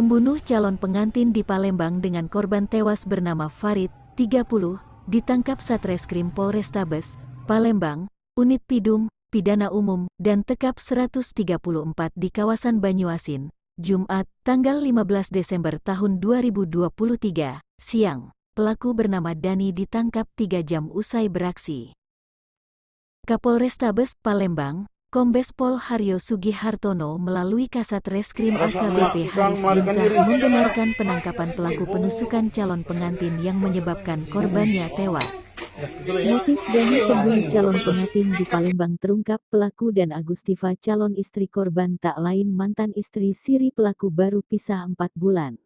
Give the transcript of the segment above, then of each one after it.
Pembunuh calon pengantin di Palembang dengan korban tewas bernama Farid, 30, ditangkap Satreskrim Polrestabes, Palembang, Unit Pidum, Pidana Umum, dan Tekap 134 di kawasan Banyuasin, Jumat, tanggal 15 Desember tahun 2023, siang. Pelaku bernama Dani ditangkap 3 jam usai beraksi. Kapolrestabes Palembang, Kombes Pol Haryo Sugihartono melalui Kasat Reskrim AKBP Haris Dinzah membenarkan penangkapan pelaku penusukan calon pengantin yang menyebabkan korbannya tewas. Motif Dani pembunuh calon pengantin di Palembang terungkap. Pelaku dan Agustiva calon istri korban tak lain mantan istri Siri pelaku baru pisah 4 bulan.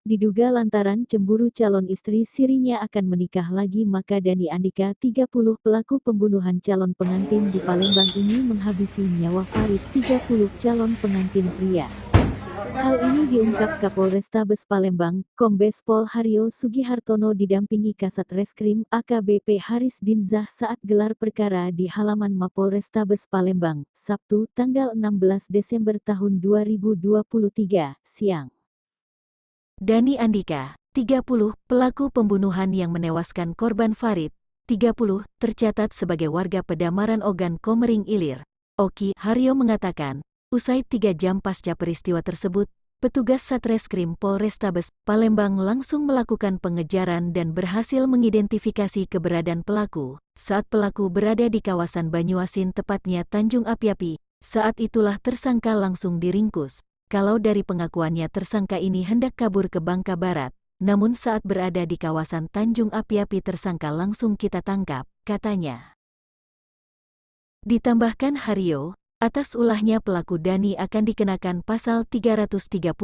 Diduga lantaran cemburu calon istri Sirinya akan menikah lagi, maka Dani Andika 30 pelaku pembunuhan calon pengantin di Palembang ini menghabisi nyawa Farid 30 calon pengantin pria. Hal ini diungkap Kapolrestabes Palembang, Kombes Pol Haryo Sugihartono didampingi Kasat Reskrim AKBP Haris Dinzah saat gelar perkara di halaman Mapolrestabes Palembang, Sabtu tanggal 16 Desember tahun 2023, siang. Dani Andika, 30, pelaku pembunuhan yang menewaskan korban Farid, 30, tercatat sebagai warga Pedamaran Ogan Komering Ilir. Oki Haryo mengatakan, usai 3 jam pasca peristiwa tersebut, petugas Satreskrim Polrestabes Palembang langsung melakukan pengejaran dan berhasil mengidentifikasi keberadaan pelaku. Saat pelaku berada di kawasan Banyuasin, tepatnya Tanjung Api-Api, saat itulah tersangka langsung diringkus. Kalau dari pengakuannya, tersangka ini hendak kabur ke Bangka Barat, namun saat berada di kawasan Tanjung Api-Api tersangka langsung kita tangkap, katanya. Ditambahkan Haryo, atas ulahnya pelaku Dani akan dikenakan pasal 338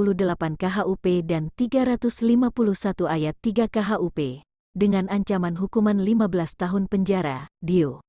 KHUP dan 351 ayat 3 KHUP, dengan ancaman hukuman 15 tahun penjara. Dio.